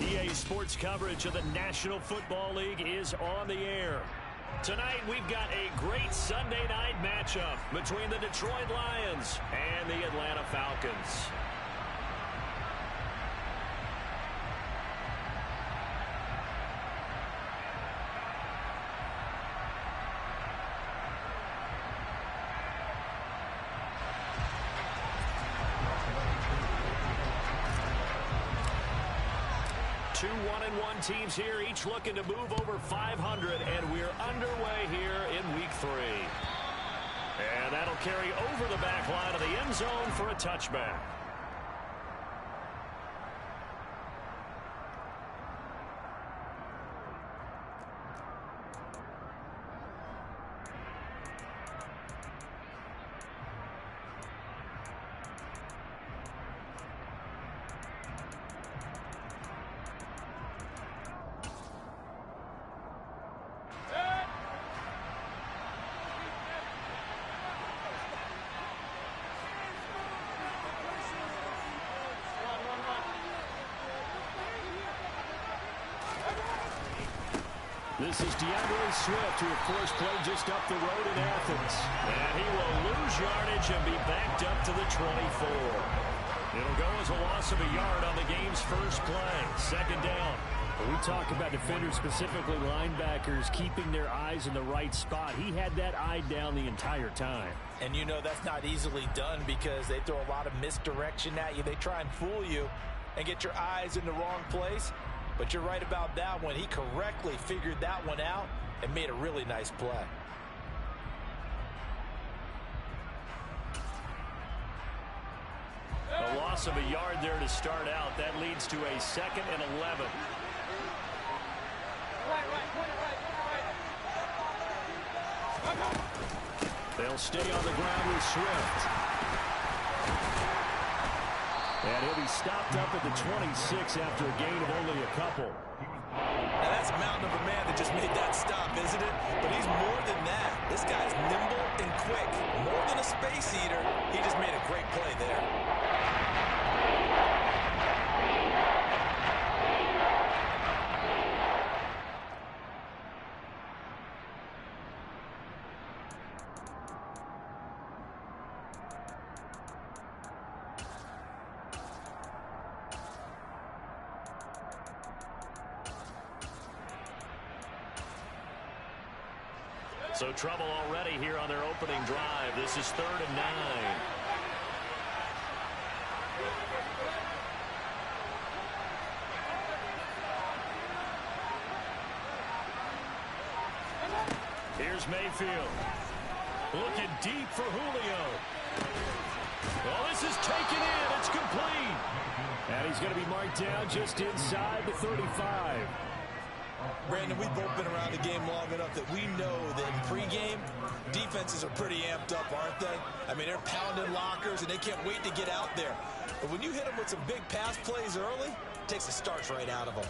EA Sports coverage of the National Football League is on the air. Tonight, we've got a great Sunday night matchup between the Detroit Lions and the Atlanta Falcons. Two 1-1 teams here, each looking to move over 500, and we're underway here in Week 3. And that'll carry over the back line of the end zone for a touchback. This is DeAndre Swift, who, of course, played just up the road in Athens. And he will lose yardage and be backed up to the 24. It'll go as a loss of a yard on the game's first play. Second down. We talk about defenders, specifically linebackers, keeping their eyes in the right spot. He had that eye down the entire time. And you know that's not easily done because they throw a lot of misdirection at you. They try and fool you and get your eyes in the wrong place. But you're right about that one. He correctly figured that one out and made a really nice play. A loss of a yard there to start out. That leads to a 2nd and 11. They'll stay on the ground with Swift. And he'll be stopped up at the 26 after a gain of only a couple. Now that's a mountain of a man that just made that stop, isn't it? But he's more than that. This guy's nimble and quick. More than a space eater. He just made a great play there. So trouble already here on their opening drive. This is 3rd and 9. Here's Mayfield. Looking deep for Julio. Well, this is taken in. It's complete. And he's going to be marked down just inside the 35. Brandon, we've both been around the game long enough that we know that in pregame, defenses are pretty amped up, aren't they? I mean, they're pounding lockers, and they can't wait to get out there. But when you hit them with some big pass plays early, it takes the starch right out of them.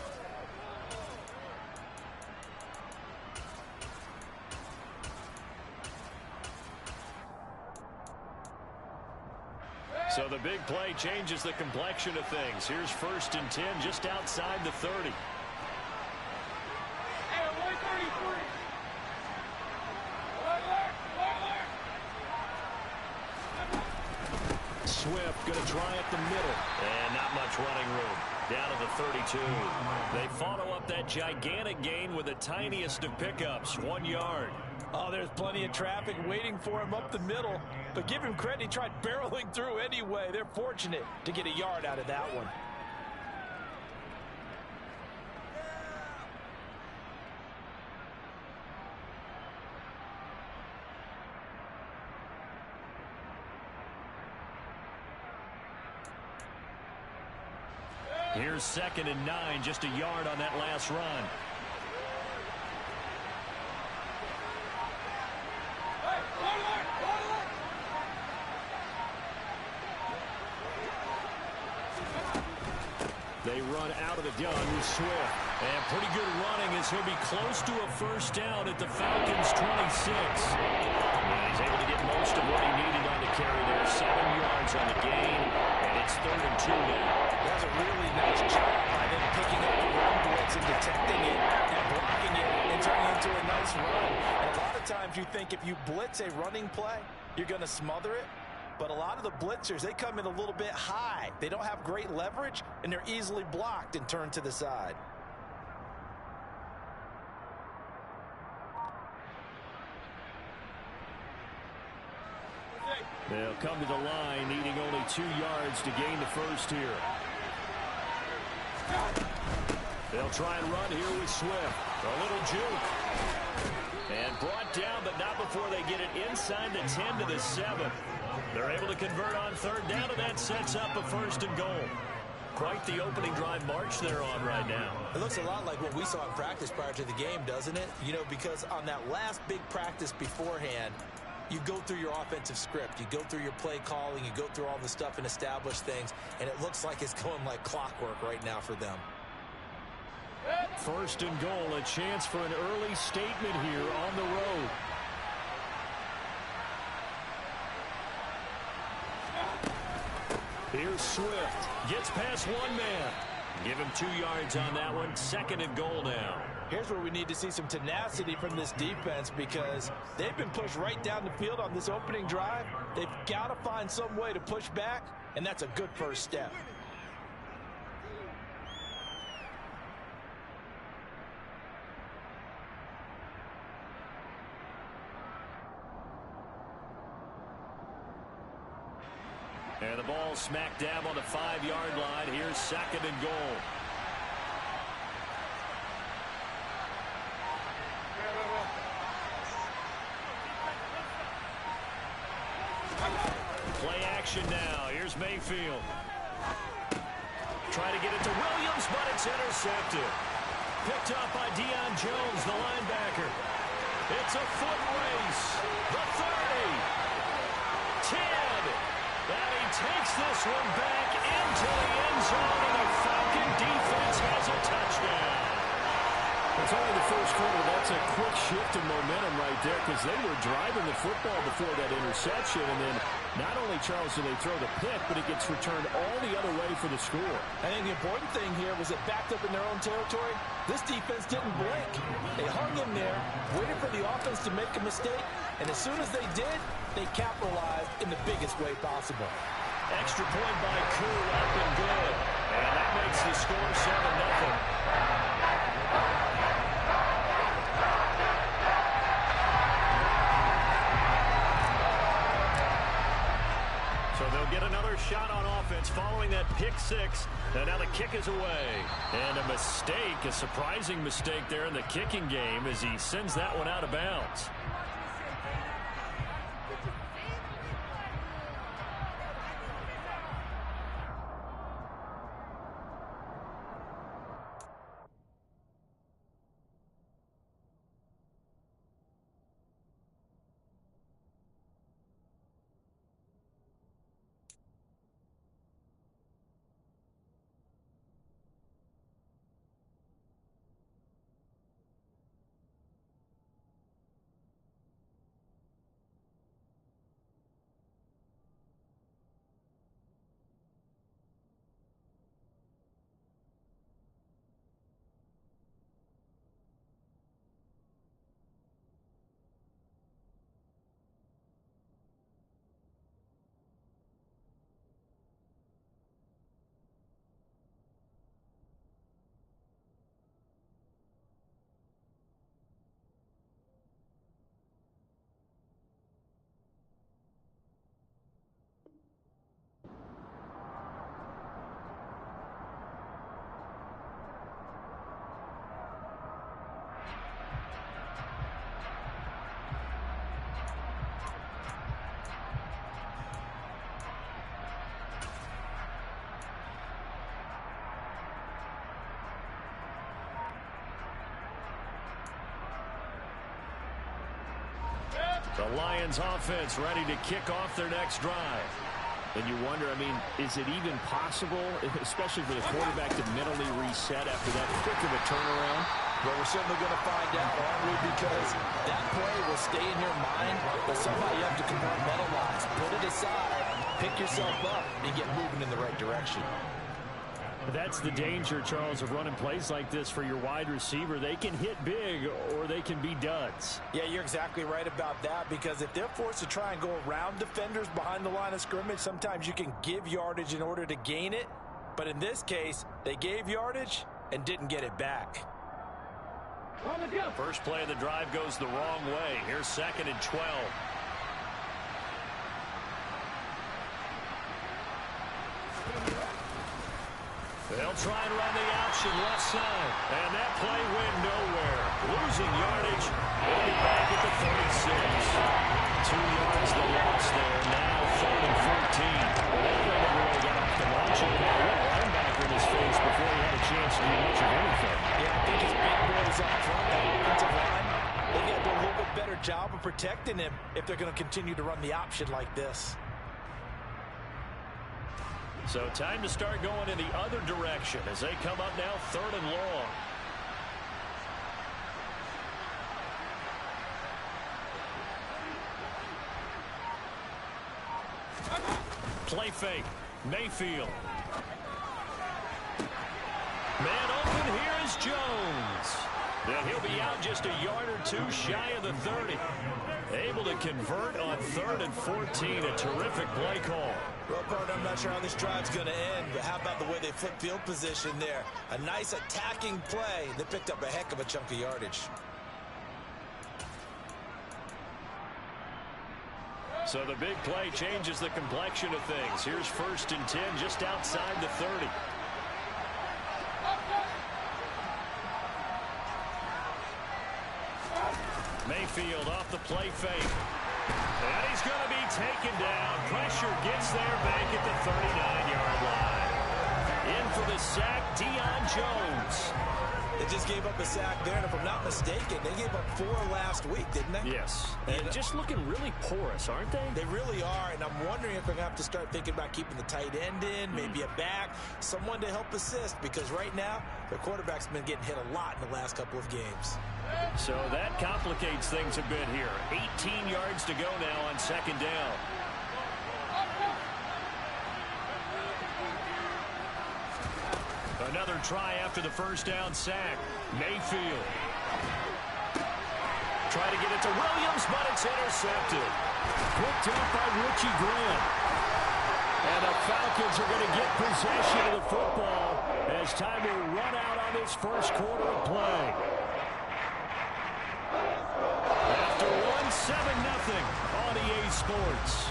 So the big play changes the complexion of things. Here's 1st and 10 just outside the 30. Swift going to try up the middle. And not much running room. Down to the 32. They follow up that gigantic gain with the tiniest of pickups, 1 yard. Oh, there's plenty of traffic waiting for him up the middle. But give him credit, he tried barreling through anyway. They're fortunate to get a yard out of that one. Here's 2nd and 9, just a yard on that last run. They run out of the gun with Swift. And pretty good running as he'll be close to a 1st down at the Falcons' 26. And he's able to get most of what he needed on the carry there. 7 yards on the gain, and it's 3rd and 2 now. That was a really nice job by them picking up the run blitz and detecting it and blocking it and turning it into a nice run. And a lot of times you think if you blitz a running play, you're going to smother it. But a lot of the blitzers, they come in a little bit high. They don't have great leverage, and they're easily blocked and turned to the side. They'll come to the line, needing only 2 yards to gain the first here. They'll try and run here with Swift. A little juke. And brought down, but not before they get it inside the 10 to the 7. They're able to convert on third down, and that sets up a 1st and goal. Quite the opening drive march they're on right now. It looks a lot like what we saw in practice prior to the game, doesn't it? You know, because on that last big practice beforehand, you go through your offensive script. You go through your play calling. You go through all the stuff and establish things. And it looks like it's going like clockwork right now for them. 1st and goal, a chance for an early statement here on the road. Here's Swift. Gets past one man. Give him 2 yards on that one. 2nd and goal now. Here's where we need to see some tenacity from this defense because they've been pushed right down the field on this opening drive. They've got to find some way to push back, and that's a good first step. And the ball smack dab on the 5-yard line. Here's 2nd and goal. Play action now. Here's Mayfield. Trying to get it to Williams, but it's intercepted. Picked up by Deion Jones, the linebacker. It's a foot race. The 30. 10. And he takes this one back into the end zone, and the Falcon defense has a touchdown. It's only the first quarter. That's a quick shift in momentum right there because they were driving the football before that interception, and then not only, Charles, do they throw the pick, but it gets returned all the other way for the score. I think the important thing here was it backed up in their own territory. This defense didn't blink. They hung in there, waited for the offense to make a mistake, and as soon as they did, they capitalized in the biggest way possible. Extra point by Koo, up and good. And that makes the score 7-0. So they'll get another shot on offense following that pick six. And now the kick is away. And a mistake, a surprising mistake there in the kicking game as he sends that one out of bounds. The Lions offense ready to kick off their next drive. And you wonder, I mean, is it even possible, especially for the quarterback, to mentally reset after that quick of a turnaround? Well, we're certainly going to find out, aren't we? Because that play will stay in your mind, but somehow you have to compartmentalize, put it aside, pick yourself up, and get moving in the right direction. That's the danger, Charles, of running plays like this for your wide receiver. They can hit big or they can be duds. Yeah, you're exactly right about that, because if they're forced to try and go around defenders behind the line of scrimmage, sometimes you can give yardage in order to gain it. But in this case, they gave yardage and didn't get it back. First play of the drive goes the wrong way. Here's 2nd and 12. They'll try and run the option left side. And that play went nowhere. Losing yardage. They'll be back at the 36. 2 yards the loss there. Now 3rd and 14. Well, that play never really got off the launching pad. What a linebacker in his face before he had a chance to do much of anything. Yeah, I think his big boys up front, that offensive line, they got to do a little bit better job of protecting him if they're going to continue to run the option like this. So time to start going in the other direction as they come up now 3rd and long. Play fake. Mayfield. Man open, here is Jones. And he'll be out just a yard or 2 shy of the 30. Able to convert on 3rd and 14. A terrific play call. Well, partner, I'm not sure how this drive's going to end, but how about the way they flip field position there? A nice attacking play. They picked up a heck of a chunk of yardage. So the big play changes the complexion of things. Here's 1st and 10 just outside the 30. Mayfield off the play fake. And he's going to be taken down. Pressure gets there back at the 39-yard line. In for the sack, Deion Jones. They just gave up a sack there, and if I'm not mistaken, they gave up 4 last week, didn't they? Yes. And just looking really porous, aren't they? They really are, and I'm wondering if they're going to have to start thinking about keeping the tight end in, maybe a back, someone to help assist, because right now, their quarterback's been getting hit a lot in the last couple of games. So that complicates things a bit here. 18 yards to go now on 2nd down. Another try after the 1st down sack. Mayfield. Try to get it to Williams, but it's intercepted. Picked up by Richie Grant. And the Falcons are going to get possession of the football as time will run out on this 1st quarter of play. After 1-7-0 on EA Sports.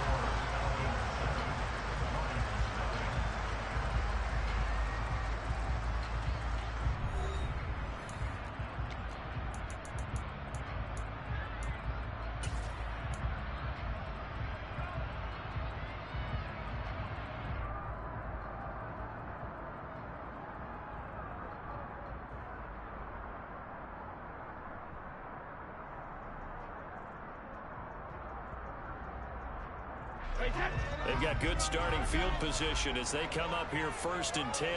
They've got good starting field position as they come up here 1st and 10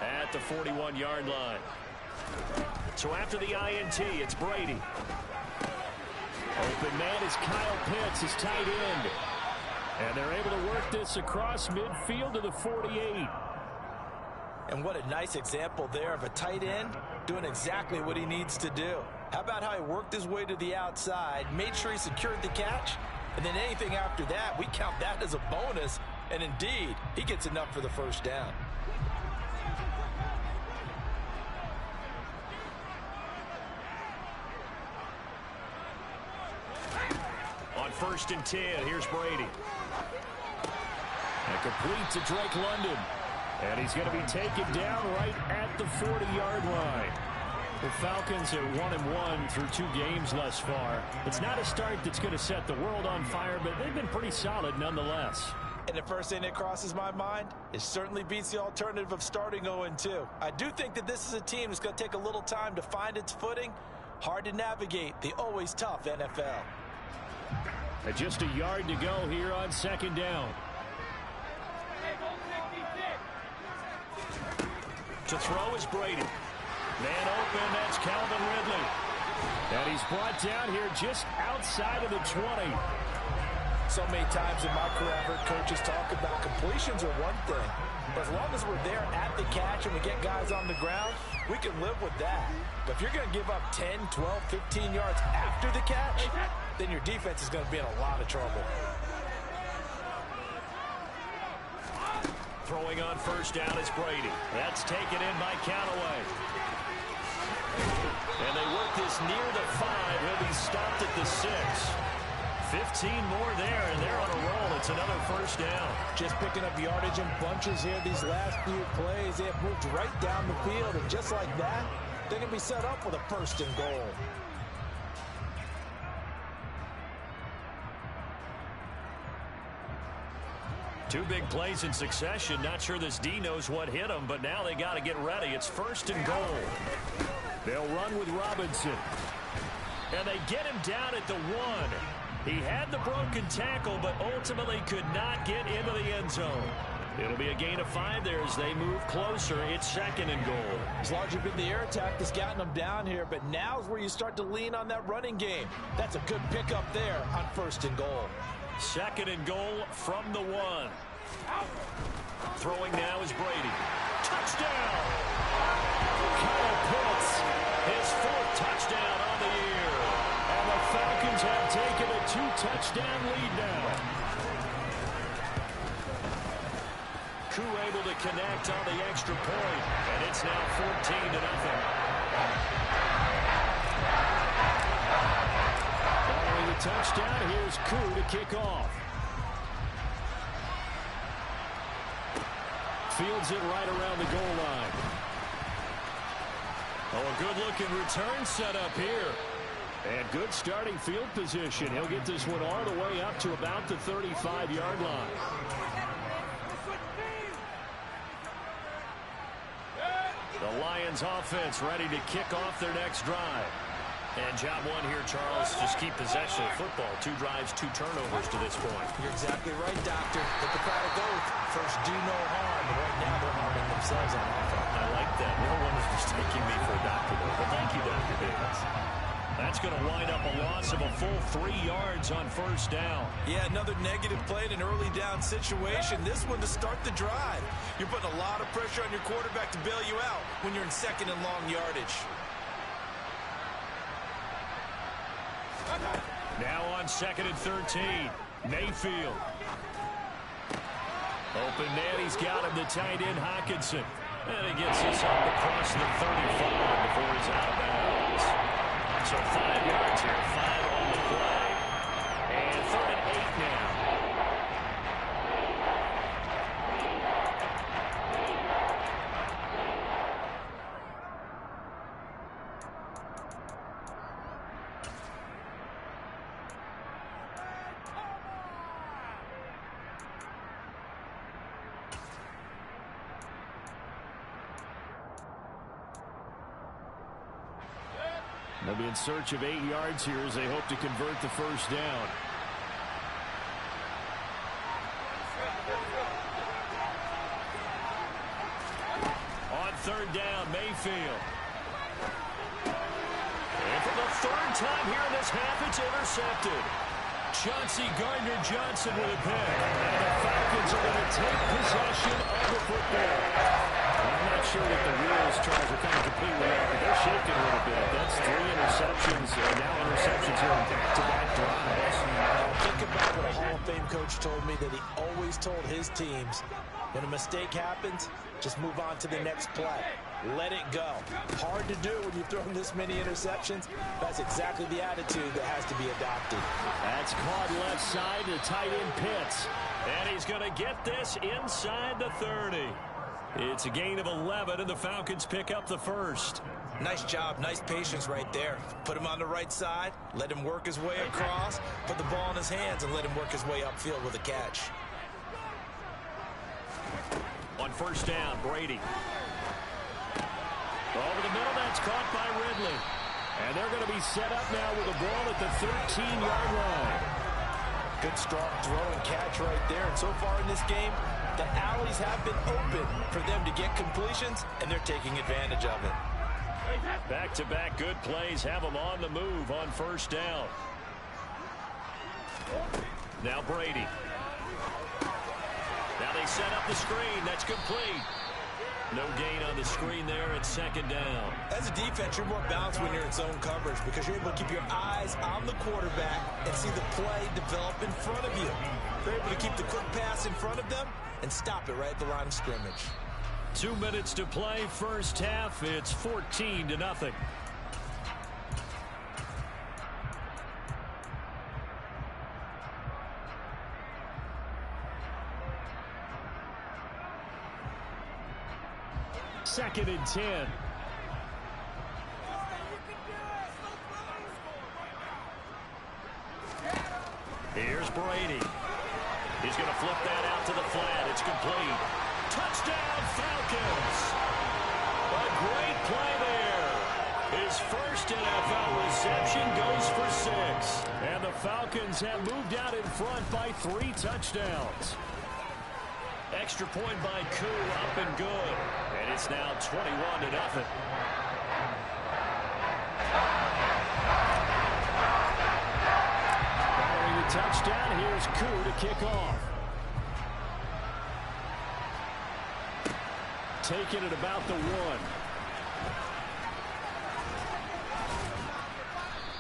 at the 41-yard line. So after the INT, it's Brady. Open man is Kyle Pitts, his tight end. And they're able to work this across midfield to the 48. And what a nice example there of a tight end doing exactly what he needs to do. How about how he worked his way to the outside, made sure he secured the catch, and then anything after that, we count that as a bonus. And indeed, he gets enough for the 1st down. On 1st and 10, here's Brady. And complete to Drake London. And he's going to be taken down right at the 40-yard line. The Falcons are 1-1 through 2 games thus far. It's not a start that's going to set the world on fire, but they've been pretty solid nonetheless. And the first thing that crosses my mind, it certainly beats the alternative of starting 0-2. I do think that this is a team that's going to take a little time to find its footing. Hard to navigate the always tough NFL. And just a yard to go here on 2nd down. To throw is Brady. Man open, that's Calvin Ridley. And he's brought down here just outside of the 20. So many times in my career, I've heard coaches talk about completions are one thing. But as long as we're there at the catch and we get guys on the ground, we can live with that. But if you're going to give up 10, 12, 15 yards after the catch, then your defense is going to be in a lot of trouble. Throwing on first down is Brady. That's taken in by Callaway. And they work this near the 5. He'll be stopped at the 6. 15 more there, and they're on a roll. It's another first down. Just picking up yardage in bunches here these last few plays. They have moved right down the field, and just like that, they're going to be set up with a first and goal. Two big plays in succession. Not sure this D knows what hit him, but now they got to get ready. It's first and goal. They'll run with Robinson. And they get him down at the 1. He had the broken tackle, but ultimately could not get into the end zone. It'll be a gain of 5 there as they move closer. It's second and goal. It's largely been the air attack that's gotten them down here, but now's where you start to lean on that running game. That's a good pickup there on first and goal. Second and goal from the 1. Throwing now is Brady. Touchdown! Kyle Pitts, his 4th touchdown on the year. And the Falcons have taken a 2-touchdown lead now. Koo able to connect on the extra point, and it's now 14-0. Following the touchdown, here's Koo to kick off. Fields it right around the goal line. Oh, a good-looking return set up here. And good starting field position. He'll get this one all the way up to about the 35-yard line. The Lions offense ready to kick off their next drive. And job one here, Charles, just keep possession of football. 2 drives, 2 turnovers to this point. You're exactly right, Doctor. Hippocratic oath. First, do no harm. But right now, they're harming themselves on offense. I like that. No one is mistaking me for a doctor, though. But thank you, Dr. Davis. That's going to wind up a loss of a full 3 yards on first down. Yeah, another negative play in an early down situation. This one to start the drive. You're putting a lot of pressure on your quarterback to bail you out when you're in second and long yardage. Now on second and 13, Mayfield. Open man, he's got him, the tight end, Hockenson. And he gets this up across the 35 before he's out of bounds. So 5 yards here, 5 on the play. And 3rd and 8 now. They'll be in search of 8 yards here as they hope to convert the first down. On 3rd down, Mayfield. And for the 3rd time here in this half, it's intercepted. Chauncey Gardner-Johnson with a pick. And the Falcons are going to take possession of the football. I'm not sure that the wheels, Charles, are coming completely off, but they're shaking a little bit. That's 3 interceptions, now interceptions here in back-to-back drives. Think about what a Hall of Fame coach told me, that he always told his teams, when a mistake happens, just move on to the next play. Let it go. Hard to do when you've thrown this many interceptions. That's exactly the attitude that has to be adopted. That's caught left side to tight end Pitts. And he's going to get this inside the 30. It's a gain of 11, and the Falcons pick up the first. Nice job, nice patience right there. Put him on the right side, let him work his way across, put the ball in his hands, and let him work his way upfield with a catch. On first down, Brady. Over the middle, that's caught by Ridley. And they're going to be set up now with a ball at the 13-yard line. Good strong throw and catch right there. And so far in this game, the alleys have been open for them to get completions, and they're taking advantage of it. Back-to-back good plays have them on the move on first down. Now Brady. Now they set up the screen. That's complete. No gain on the screen there at second down. As a defense, you're more balanced when you're in zone coverage because you're able to keep your eyes on the quarterback and see the play develop in front of you. You're able to keep the quick pass in front of them and stop it right at the line of scrimmage. 2 minutes to play, first half. It's 14-0. Second and 10. Here's Brady. He's going to flip that out to the flat. It's complete. Touchdown, Falcons. A great play there. His first NFL reception goes for 6. And the Falcons have moved out in front by 3 touchdowns. Extra point by Koo, up and good. And it's now 21-0. Following the touchdown, here's Koo to kick off. Taking it about the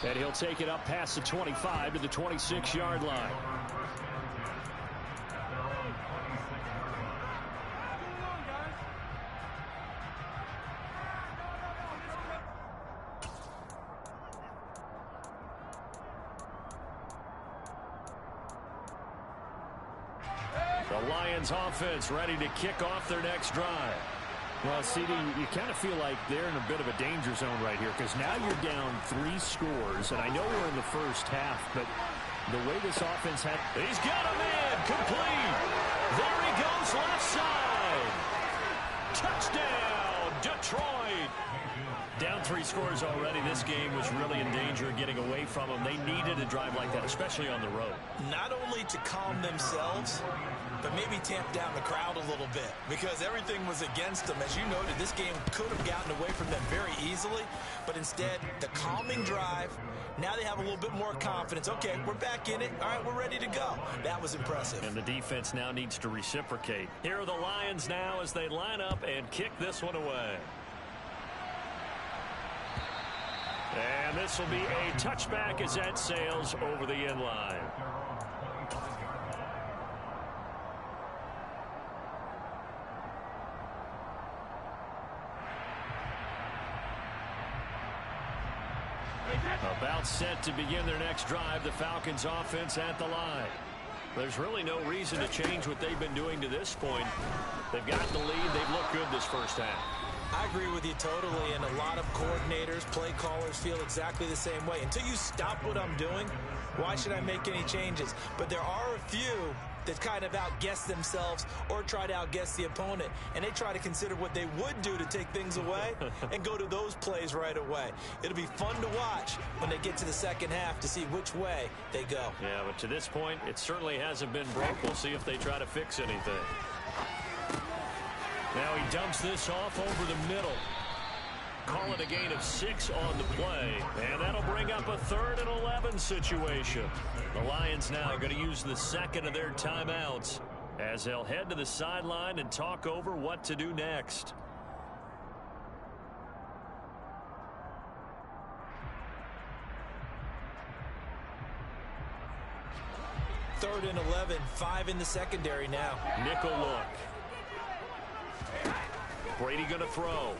1. And he'll take it up past the 25 to the 26-yard line. The Lions offense ready to kick off their next drive. Well, CD, you kind of feel like they're in a bit of a danger zone right here because now you're down 3 scores, and I know we're in the first half, but the way this offense had... He's got a man, complete. There he goes, left side. Touchdown, Detroit. Down 3 scores already. This game was really in danger of getting away from them. They needed a drive like that, especially on the road. Not only to calm themselves, but maybe tamp down the crowd a little bit because everything was against them. As you noted, this game could have gotten away from them very easily, but instead, the calming drive, now they have a little bit more confidence. Okay, we're back in it. All right, we're ready to go. That was impressive. And the defense now needs to reciprocate. Here are the Lions now as they line up and kick this one away. And this will be a touchback as that sails over the end line. About set to begin their next drive, the Falcons offense at the line. There's really no reason to change what they've been doing to this point. They've got the lead. They've looked good this first half. I agree with you totally, and a lot of coordinators, play callers feel exactly the same way. Until you stop what I'm doing, why should I make any changes? But there are a few that kind of outguess themselves or try to outguess the opponent, and they try to consider what they would do to take things away and go to those plays right away. It'll be fun to watch when they get to the second half to see which way they go. Yeah, but to this point, it certainly hasn't been broke. We'll see if they try to fix anything. Now he dumps this off over the middle. Call it a gain of 6 on the play. And that'll bring up a 3rd and 11 situation. The Lions now going to use the second of their timeouts as they'll head to the sideline and talk over what to do next. Third and 11, 5 in the secondary now. Nickel look. Brady going to throw.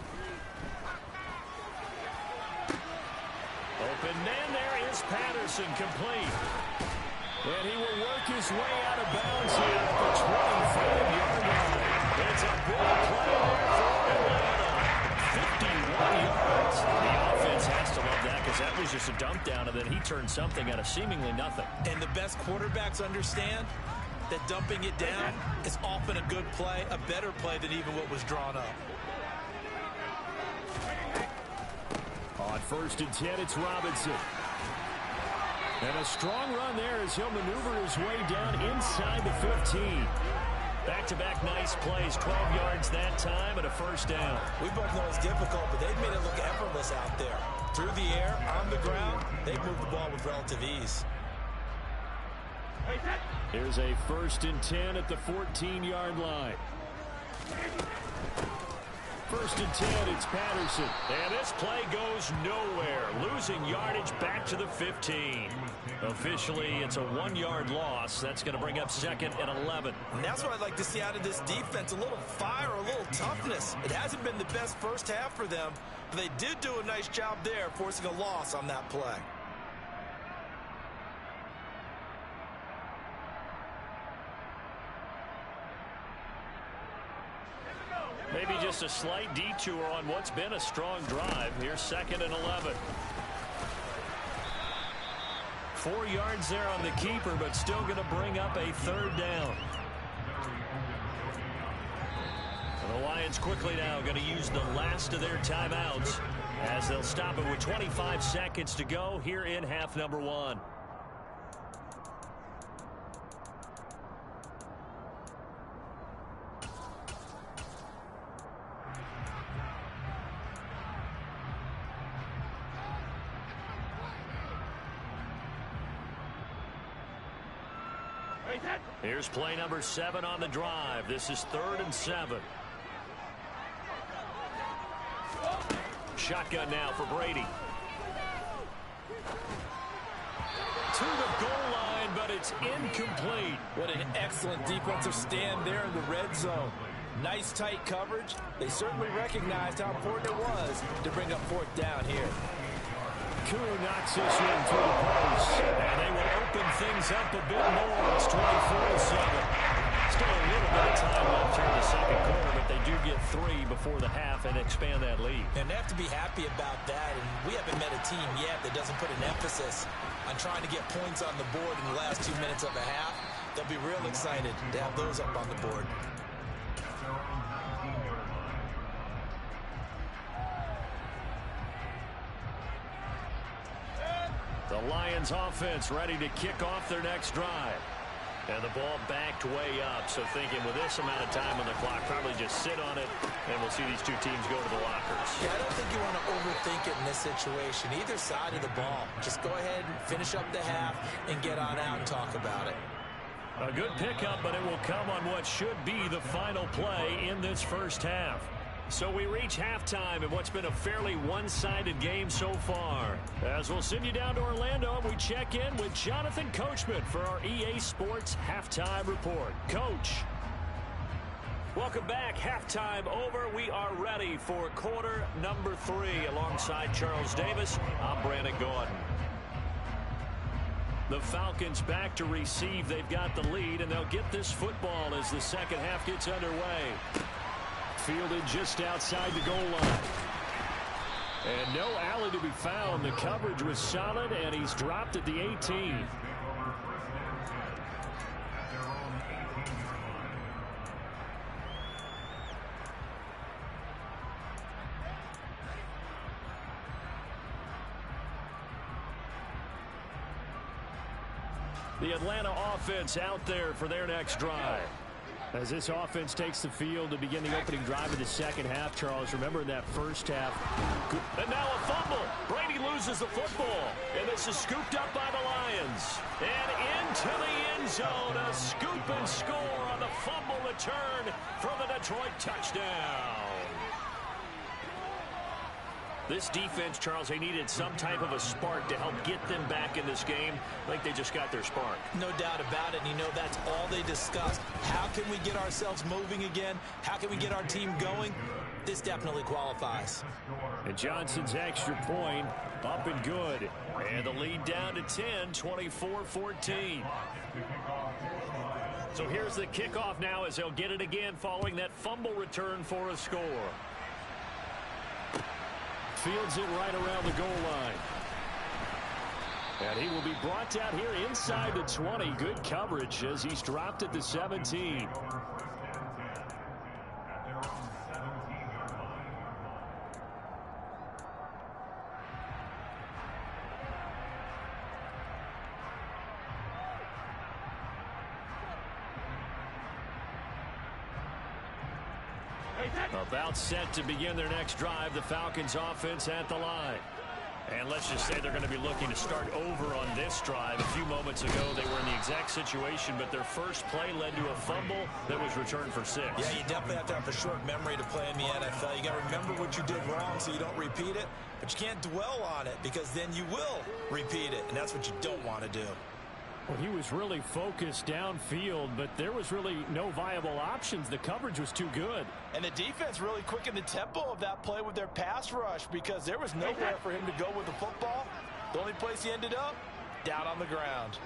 Open man, there is Patterson, complete. And he will work his way out of bounds here at the 25-yard line. It's a big play there for Atlanta. 51 yards. The offense has to love that because that was just a dump down, and then he turned something out of seemingly nothing. And the best quarterbacks understand that dumping it down is often a good play, a better play than even what was drawn up. On 1st and 10, it's Robinson. And a strong run there as he'll maneuver his way down inside the 15. Back-to-back nice plays, 12 yards that time and a first down. We both know it's difficult, but they've made it look effortless out there. Through the air, on the ground, they've moved the ball with relative ease. Hey, Here's a 1st and 10 at the 14-yard line. 1st and 10, it's Patterson. And this play goes nowhere. Losing yardage back to the 15. Officially, it's a 1-yard loss. That's going to bring up 2nd and 11. And that's what I'd like to see out of this defense. A little fire, a little toughness. It hasn't been the best first half for them, but they did do a nice job there, forcing a loss on that play. Maybe just a slight detour on what's been a strong drive. Here's 2nd and 11. 4 yards there on the keeper, but still going to bring up a 3rd down. And the Lions quickly now going to use the last of their timeouts as they'll stop it with 25 seconds to go here in half number 1. Here's play number 7 on the drive. This is 3rd and 7. Shotgun now for Brady. To the goal line, but it's incomplete. What an excellent defensive stand there in the red zone. Nice tight coverage. They certainly recognized how important it was to bring up 4th down here. Koo knocks this one through the post. And they will open things up a bit more. It's 24-7. Still a little bit of time left here in the second quarter, but they do get 3 before the half and expand that lead. And they have to be happy about that. And we haven't met a team yet that doesn't put an emphasis on trying to get points on the board in the last 2 minutes of a half. They'll be real excited to have those up on the board. The Lions offense ready to kick off their next drive. And the ball backed way up. So thinking with this amount of time on the clock, probably just sit on it, and we'll see these two teams go to the lockers. Yeah, I don't think you want to overthink it in this situation. Either side of the ball. Just go ahead and finish up the half and get on out and talk about it. A good pickup, but it will come on what should be the final play in this first half. So we reach halftime in what's been a fairly one-sided game so far. As we'll send you down to Orlando, we check in with Jonathan Coachman for our EA Sports Halftime Report. Coach. Welcome back. Halftime over. We are ready for quarter number 3. Alongside Charles Davis, I'm Brandon Gordon. The Falcons back to receive. They've got the lead, and they'll get this football as the second half gets underway. Fielded just outside the goal line. And no alley to be found. The coverage was solid, and he's dropped at the 18. The Atlanta offense out there for their next drive. As this offense takes the field to begin the opening drive of the second half, Charles, remember in that first half. And now a fumble. Brady loses the football. And this is scooped up by the Lions. And into the end zone, a scoop and score on the fumble return for the Detroit touchdown. This defense, Charles, they needed some type of a spark to help get them back in this game. I think they just got their spark. No doubt about it. And you know, that's all they discussed. How can we get ourselves moving again? How can we get our team going? This definitely qualifies. And Johnson's extra point up and good. And the lead down to 10, 24-14. So here's the kickoff now as they'll get it again following that fumble return for a score. Fields it right around the goal line. And he will be brought down here inside the 20. Good coverage as he's dropped at the 17. About set to begin their next drive. The Falcons offense at the line. And let's just say they're going to be looking to start over on this drive. A few moments ago, they were in the exact situation, but their first play led to a fumble that was returned for 6. Yeah, you definitely have to have a short memory to play in the NFL. You got to remember what you did wrong so you don't repeat it, but you can't dwell on it because then you will repeat it, and that's what you don't want to do. Well, he was really focused downfield, but there was really no viable options. The coverage was too good. And the defense really quickened the tempo of that play with their pass rush because there was nowhere for him to go with the football. The only place he ended up, down on the ground.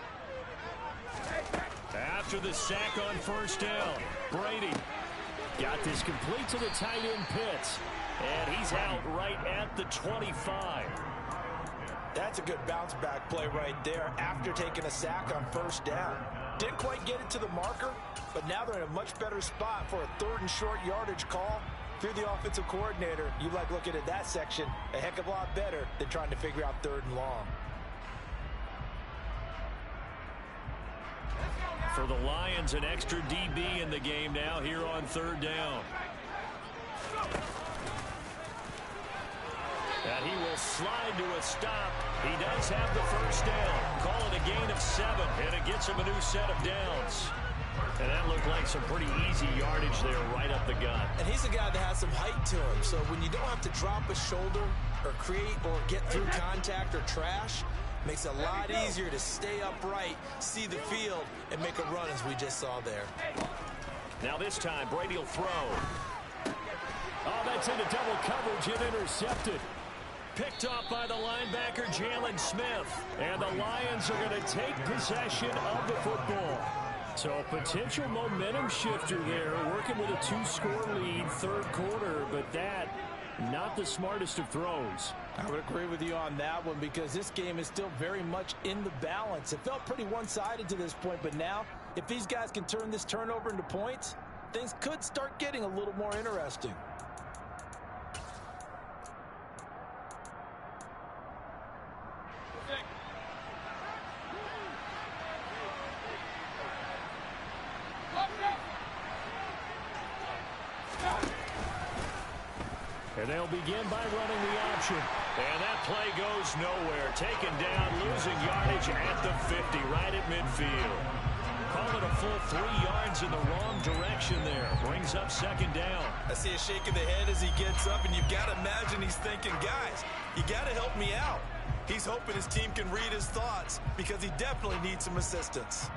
After the sack on first down, Brady Got this complete to the tight end Pitts. and he's out right at the 25. That's a good bounce back play right there after taking a sack on first down. Didn't quite get it to the marker, but now they're in a much better spot for a 3rd and short yardage call. If you're the offensive coordinator, you like looking at that section a heck of a lot better than trying to figure out 3rd and long. For the Lions, an extra DB in the game now here on 3rd down. And he will slide to a stop. He does have the first down. Call it a gain of 7, and it gets him a new set of downs. And that looked like some pretty easy yardage there right up the gut. And he's a guy that has some height to him, so when you don't have to drop a shoulder or create or get through contact or trash, makes it a lot easier to stay upright, see the field, and make a run as we just saw there. Now this time, Brady will throw. Oh, that's into double coverage and intercepted. Picked off by the linebacker, Jalen Smith. And the Lions are going to take possession of the football. So a potential momentum shifter there, working with a 2-score lead, 3rd quarter, but that, not the smartest of throws. I would agree with you on that one because this game is still very much in the balance. It felt pretty one-sided to this point, but now, if these guys can turn this turnover into points, things could start getting a little more interesting. And they'll begin by running the option. And that play goes nowhere. Taken down, losing yardage at the 50, right at midfield. Call it a full 3 yards in the wrong direction there. Brings up 2nd down. I see a shake of the head as he gets up, and you've got to imagine he's thinking, guys, you got to help me out. He's hoping his team can read his thoughts because he definitely needs some assistance.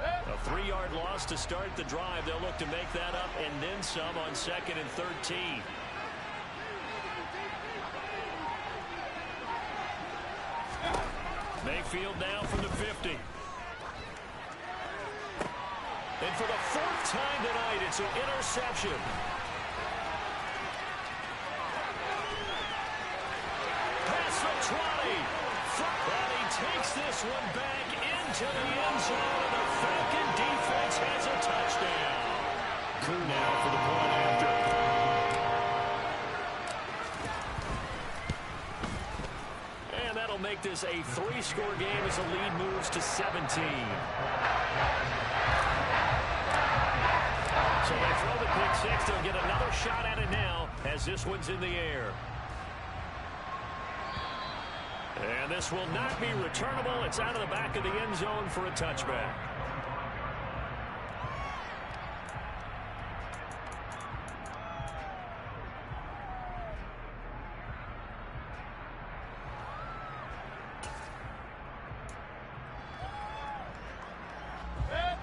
A 3-yard loss to start the drive. They'll look to make that up and then some on 2nd and 13. Mayfield now from the 50. And for the 4th time tonight, it's an interception. Past the 20. And he takes this one back into the end zone, and the Falcon defense has a touchdown. Coup now for the point after. And that'll make this a 3-score game as the lead moves to 17. So they throw the pick 6. They'll get another shot at it now as this one's in the air. And this will not be returnable. It's out of the back of the end zone for a touchback.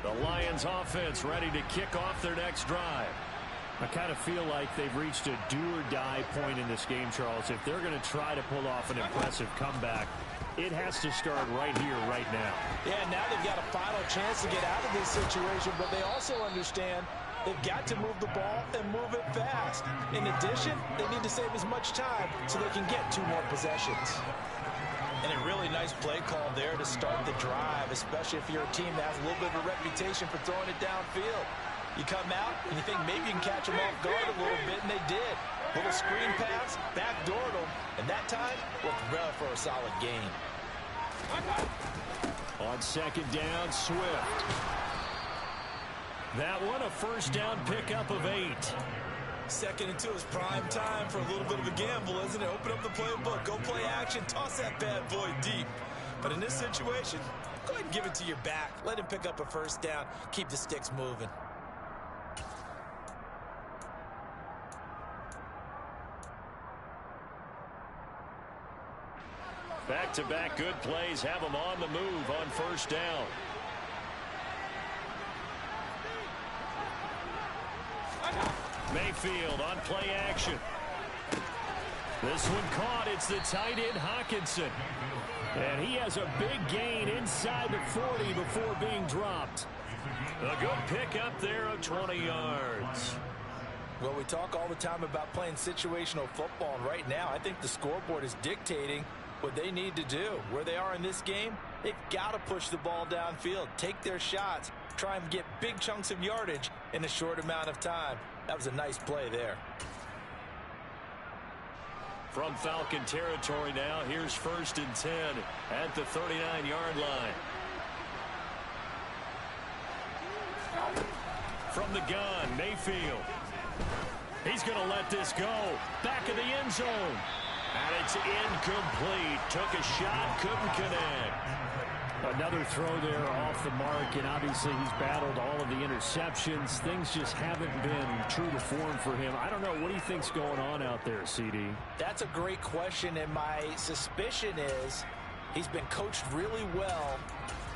The Lions offense ready to kick off their next drive. I kind of feel like they've reached a do-or-die point in this game, Charles. If they're going to try to pull off an impressive comeback, it has to start right here, right now. Yeah, now they've got a final chance to get out of this situation, but they also understand they've got to move the ball and move it fast. In addition, they need to save as much time so they can get 2 more possessions. And a really nice play call there to start the drive, especially if you're a team that has a little bit of a reputation for throwing it downfield. You come out and you think maybe you can catch them off guard a little bit, and they did. Little screen pass, backdoored them, and that time worked well for a solid gain. On second down, Swift. That one a first down pickup of 8. 2nd and 2 is prime time for a little bit of a gamble, isn't it? Open up the playbook, go play action, toss that bad boy deep. But in this situation, go ahead and give it to your back. Let him pick up a first down. Keep the sticks moving. Back-to-back good plays have them on the move on first down. Mayfield on play action. This one caught. It's the tight end Hawkinson. And he has a big gain inside the 40 before being dropped. A good pickup there of 20 yards. Well, we talk all the time about playing situational football, and right now I think the scoreboard is dictating what they need to do. Where they are in this game, they've got to push the ball downfield, take their shots, try and get big chunks of yardage in a short amount of time. That was a nice play there. From Falcon territory now, here's 1st and 10 at the 39-yard line. From the gun, Mayfield. He's going to let this go. Back of the end zone. And it's incomplete. Took a shot, couldn't connect. Another throw there off the mark, and obviously he's battled all of the interceptions. Things just haven't been true to form for him. I don't know. What do you think's going on out there, CD? That's a great question, and my suspicion is he's been coached really well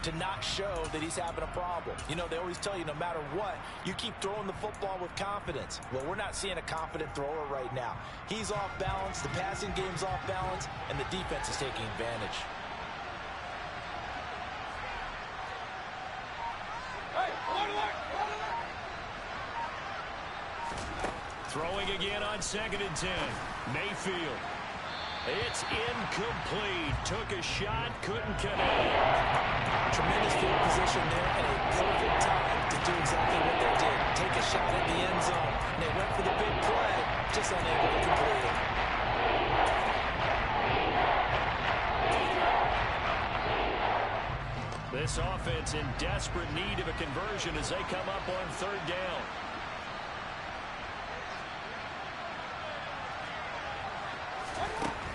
to not show that he's having a problem. You know, they always tell you no matter what, you keep throwing the football with confidence. Well, we're not seeing a confident thrower right now. He's off balance, the passing game's off balance, and the defense is taking advantage. Throwing again on 2nd and 10. Mayfield. It's incomplete. Took a shot, couldn't connect. Tremendous field position there and a perfect time to do exactly what they did. Take a shot at the end zone. And they went for the big play, just unable to complete it. This offense in desperate need of a conversion as they come up on 3rd down.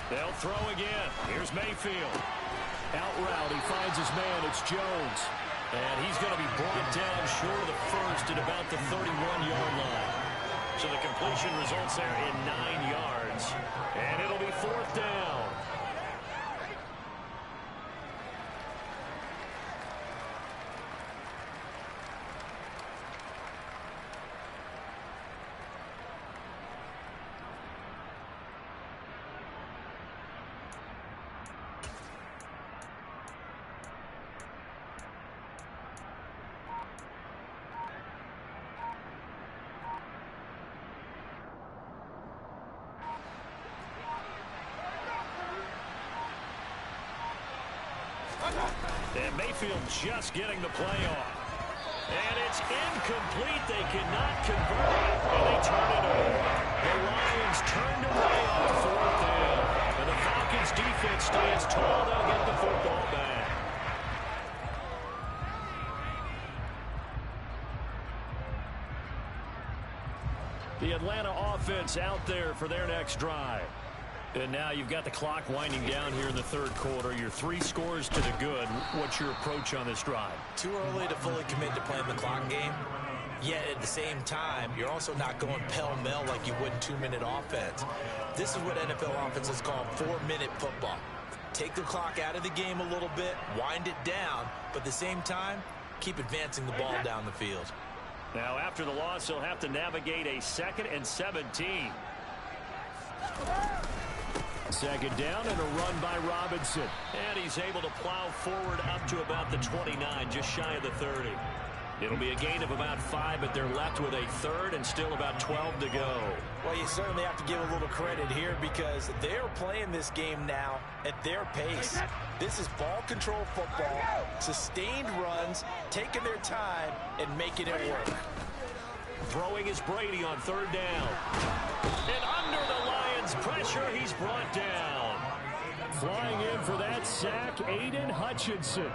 They'll throw again. Here's Mayfield. Out route, he finds his man. It's Jones. And he's going to be brought down short of the first at about the 31-yard line. So the completion results there in 9 yards. And it'll be 4th down. And Mayfield just getting the play off. And it's incomplete. They cannot convert it, and they turn it over. The Lions turned away on 4th down. And the Falcons defense stands tall. They'll get the football back. The Atlanta offense out there for their next drive. And now you've got the clock winding down here in the 3rd quarter. You're 3 scores to the good. What's your approach on this drive? Too early to fully commit to playing the clock game. Yet at the same time, you're also not going pell-mell like you would in 2-minute offense. This is what NFL offenses call 4-minute football. Take the clock out of the game a little bit, wind it down, but at the same time, keep advancing the ball down the field. Now after the loss, he'll have to navigate a 2nd and 17. 2nd down and a run by Robinson. And he's able to plow forward up to about the 29, just shy of the 30. It'll be a gain of about 5, but they're left with a 3rd and still about 12 to go. Well, you certainly have to give a little credit here because they're playing this game now at their pace. This is ball control football, sustained runs, taking their time, and making it work. Throwing is Brady on 3rd down. And under the Lions' pressure, he's brought down. Flying in for that sack, Aiden Hutchinson.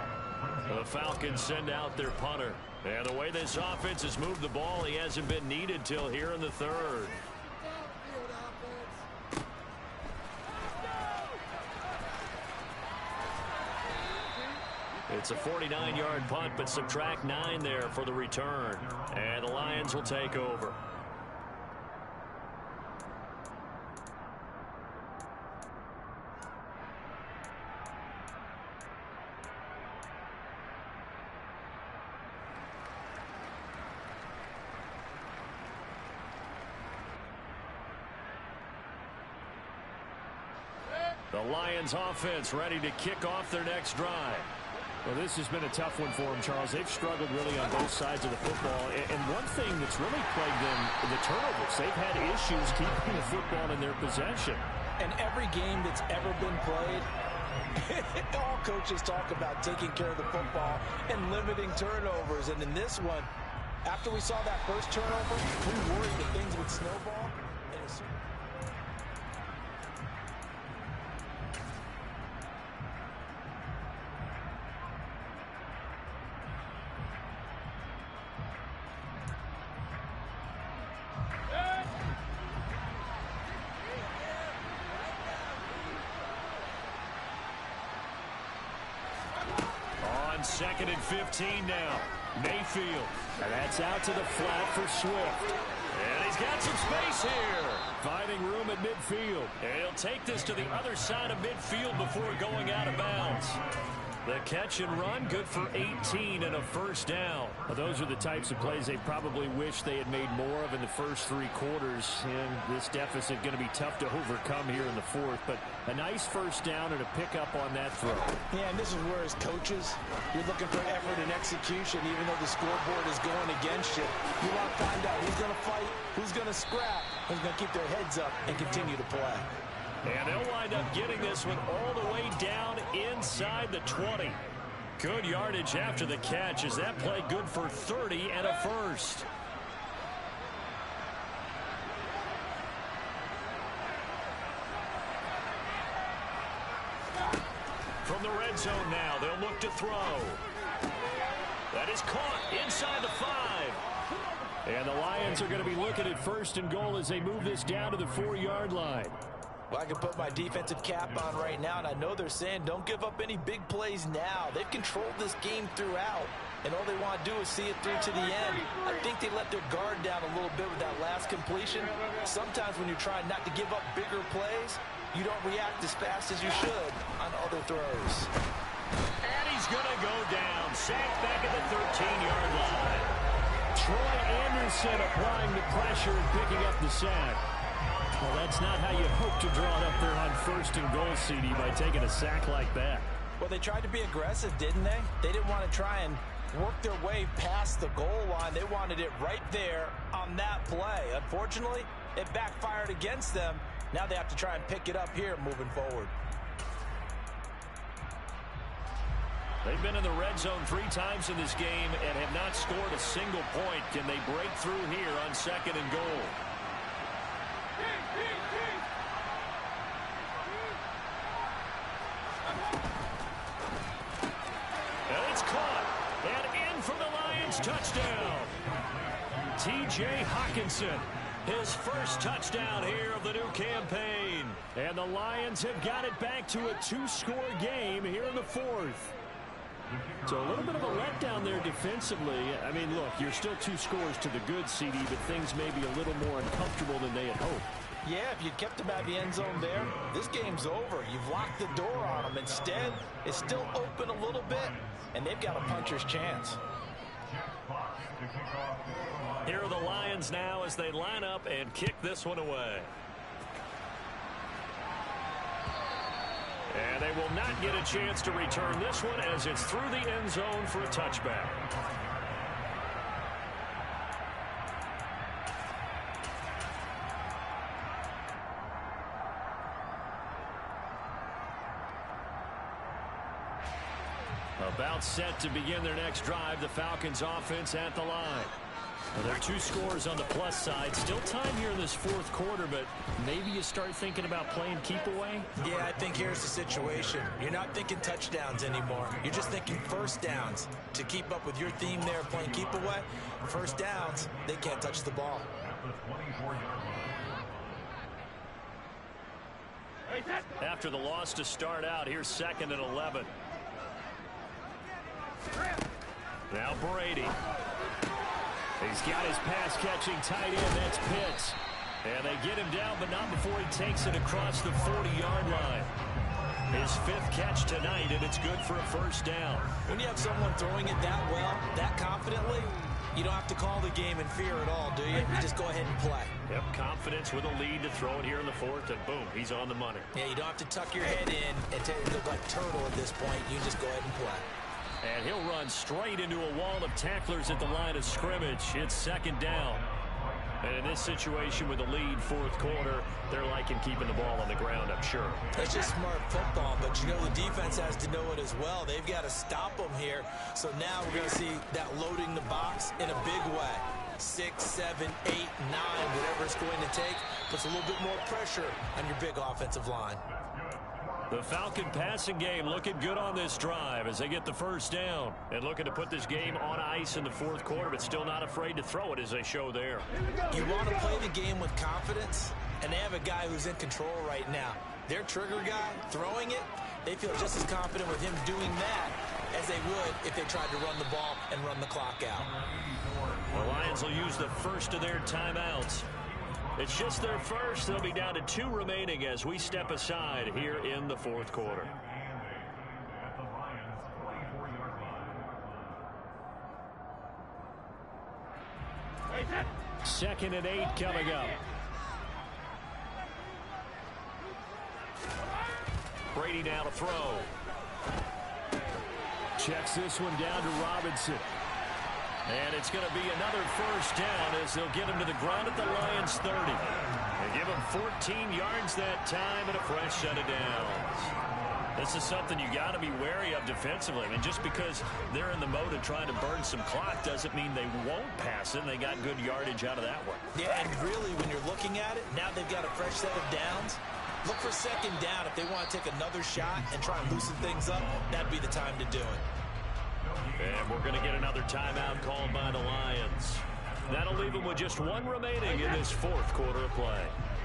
The Falcons send out their punter. And the way this offense has moved the ball, he hasn't been needed till here in the third. It's a 49-yard punt, but subtract 9 there for the return. And the Lions will take over. The Lions offense ready to kick off their next drive. Well, this has been a tough one for them, Charles. They've struggled really on both sides of the football. And one thing that's really plagued them, the turnovers. They've had issues keeping the football in their possession. And every game that's ever been played, all coaches talk about taking care of the football and limiting turnovers. And in this one, after we saw that first turnover, we worried that things would snowball. Second and 15 now. Mayfield. And that's out to the flat for Swift. And he's got some space here. Finding room at midfield. And he'll take this to the other side of midfield before going out of bounds. The catch and run, good for 18 and a first down. Well, those are the types of plays they probably wish they had made more of in the first 3 quarters. And this deficit going to be tough to overcome here in the fourth. But a nice first down and a pickup on that throw. Yeah, and this is where as coaches, you're looking for effort and execution, even though the scoreboard is going against you. You want to find out who's going to fight, who's going to scrap, who's going to keep their heads up and continue to play. And they'll wind up getting this one all the way down inside the 20. Good yardage after the catch. Is that play good for 30 and a first? From the red zone now, they'll look to throw. That is caught inside the 5. And the Lions are going to be looking at first and goal as they move this down to the 4-yard line. Well, I can put my defensive cap on right now, and I know they're saying don't give up any big plays now. They've controlled this game throughout, and all they want to do is see it through to the end. I think they let their guard down a little bit with that last completion. Sometimes when you're trying not to give up bigger plays, you don't react as fast as you should on other throws. And he's going to go down. Sacked back at the 13-yard line. Troy Anderson applying the pressure and picking up the sack. Well, that's not how you hope to draw it up there on first and goal, CD, by taking a sack like that. Well, they tried to be aggressive, didn't they? They didn't want to try and work their way past the goal line. They wanted it right there on that play. Unfortunately, it backfired against them. Now they have to try and pick it up here moving forward. They've been in the red zone 3 times in this game and have not scored a single point. Can they break through here on second and goal? And it's caught. And in for the Lions touchdown. T.J. Hockenson. His first touchdown here of the new campaign. And the Lions have got it back to a 2-score game here in the 4th. So a little bit of a letdown there defensively. I mean, look, you're still 2 scores to the good, CD, but things may be a little more uncomfortable than they had hoped. Yeah, if you kept them out of the end zone there, this game's over. You've locked the door on them. Instead, it's still open a little bit, and they've got a puncher's chance. Here are the Lions now as they line up and kick this one away. And they will not get a chance to return this one as it's through the end zone for a touchback. About set to begin their next drive, the Falcons offense at the line. Well, there are 2 scores on the plus side. Still time here in this fourth quarter, but maybe you start thinking about playing keep away? Yeah, I think here's the situation. You're not thinking touchdowns anymore. You're just thinking first downs. To keep up with your theme there of playing keep away, first downs, they can't touch the ball. After the loss to start out, here's 2nd and 11. Now Brady. He's got his pass-catching tight end. That's Pitts. And they get him down, but not before he takes it across the 40-yard line. His 5th catch tonight, and it's good for a first down. When you have someone throwing it that well, that confidently, you don't have to call the game in fear at all, do you? You just go ahead and play. Yep, confidence with a lead to throw it here in the 4th, and boom, he's on the money. Yeah, you don't have to tuck your head in and look like turtle at this point. You just go ahead and play. And he'll run straight into a wall of tacklers at the line of scrimmage. It's 2nd down. And in this situation with the lead, 4th quarter, they're liking keeping the ball on the ground, I'm sure. It's just smart football, but you know the defense has to know it as well. They've got to stop them here. So now we're going to see that loading the box in a big way. 6, 7, 8, 9, whatever it's going to take, puts a little bit more pressure on your big offensive line. The Falcon passing game looking good on this drive as they get the first down and looking to put this game on ice in the 4th quarter, but still not afraid to throw it as they show there. You want to play the game with confidence, and they have a guy who's in control right now. Their trigger guy throwing it, they feel just as confident with him doing that as they would if they tried to run the ball and run the clock out. The Lions will use the first of their timeouts. It's just their first. They'll be down to 2 remaining as we step aside here in the 4th quarter. Second and 8 coming up. Brady now to throw. Checks this one down to Robinson. And it's going to be another first down as they'll get him to the ground at the Lions' 30. They give him 14 yards that time and a fresh set of downs. This is something you got to be wary of defensively. I mean, just because they're in the mode of trying to burn some clock doesn't mean they won't pass it. And they got good yardage out of that one. Yeah, and really, when you're looking at it, now they've got a fresh set of downs. Look for second down. If they want to take another shot and try and loosen things up, that'd be the time to do it. And we're going to get another timeout called by the Lions. That'll leave them with just 1 remaining in this 4th quarter of play.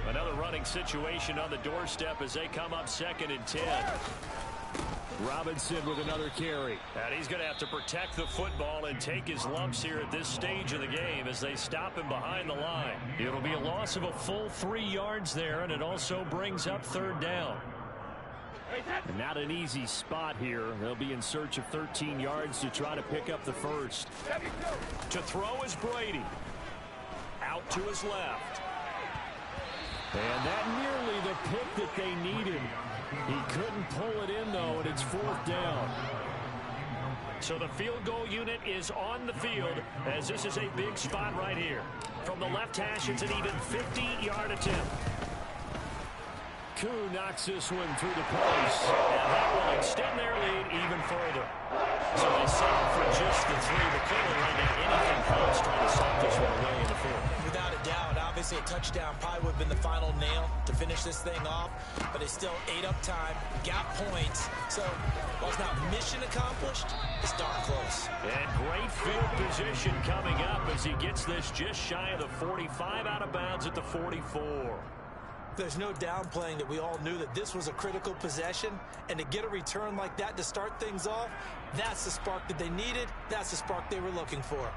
Another running situation on the doorstep as they come up 2nd and 10. Robinson with another carry. And he's going to have to protect the football and take his lumps here at this stage of the game as they stop him behind the line. It'll be a loss of a full 3 yards there, and it also brings up 3rd down. And not an easy spot here. They'll be in search of 13 yards to try to pick up the first. To throw is Brady. Out to his left. And that nearly the pick that they needed. He couldn't pull it in, though, and it's 4th down. So the field goal unit is on the field as this is a big spot right here. From the left hash, it's an even 50-yard attempt. Koo knocks this one through the post, and that will extend their lead even further. So they settle for just the 3, but clearly right now anything counts trying to stop this one away in the 4th. Without a doubt, obviously a touchdown probably would have been the final nail to finish this thing off, but they still ate up time, got points. So while it's not mission accomplished, it's darn close. And great field position coming up as he gets this just shy of the 45 out of bounds at the 44. There's no downplaying that we all knew that this was a critical possession, and to get a return like that to start things off, that's the spark that they needed. That's the spark they were looking for.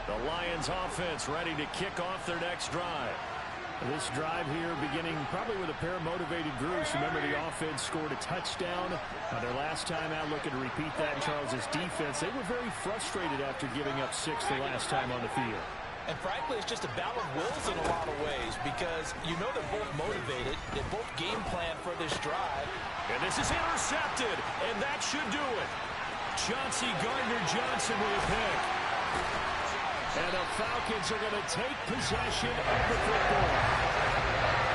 The Lions offense ready to kick off their next drive. This drive here beginning probably with a pair of motivated groups. Remember, the offense scored a touchdown their last time out, looking to repeat that in Charles's defense. They were very frustrated after giving up 6 the last time on the field. And frankly, it's just a battle of wills in a lot of ways because you know they're both motivated. They both game plan for this drive. And this is intercepted, and that should do it. Chauncey Gardner-Johnson with a pick. And the Falcons are going to take possession of the football.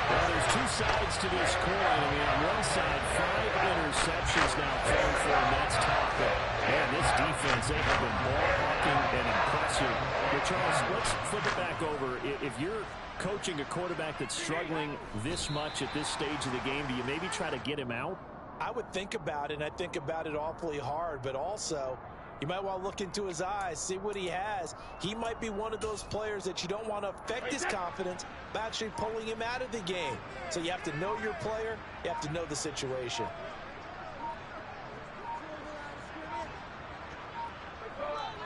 Well, there's two sides to this coin. I mean, on one side, 5 interceptions now thrown for him. That's tough. But, man, this defense, they have been ball hawking and impressive. But, Charles, let's flip it back over. If you're coaching a quarterback that's struggling this much at this stage of the game, do you maybe try to get him out? I would think about it, and I think about it awfully hard, but also you might want to look into his eyes, see what he has. He might be one of those players that you don't want to affect his confidence by actually pulling him out of the game. So you have to know your player. You have to know the situation.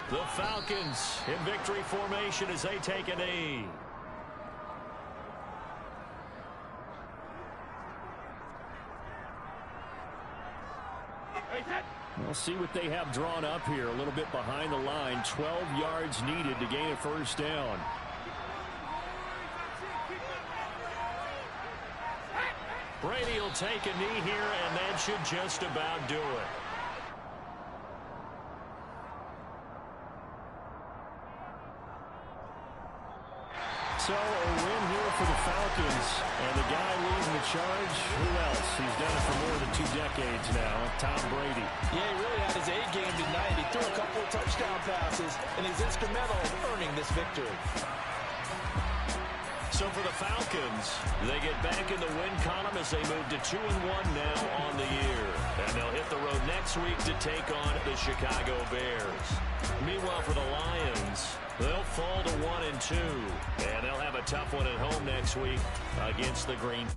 The Falcons in victory formation as they take a knee. We'll see what they have drawn up here. A little bit behind the line. 12 yards needed to gain a first down. Brady will take a knee here, and that should just about do it. So a win here for the Falcons. And the guy leading the charge, who else? He's done it for more than 2 decades now, Tom Brady. Yeah, he really had his A game tonight. He threw a couple of touchdown passes, and he's instrumental in earning this victory. So for the Falcons, they get back in the win column as they move to 2-1 now on the year. And they'll hit the road next week to take on the Chicago Bears. Meanwhile, for the Lions, they'll fall to 1-2. And they'll have a tough one at home next week against the Green.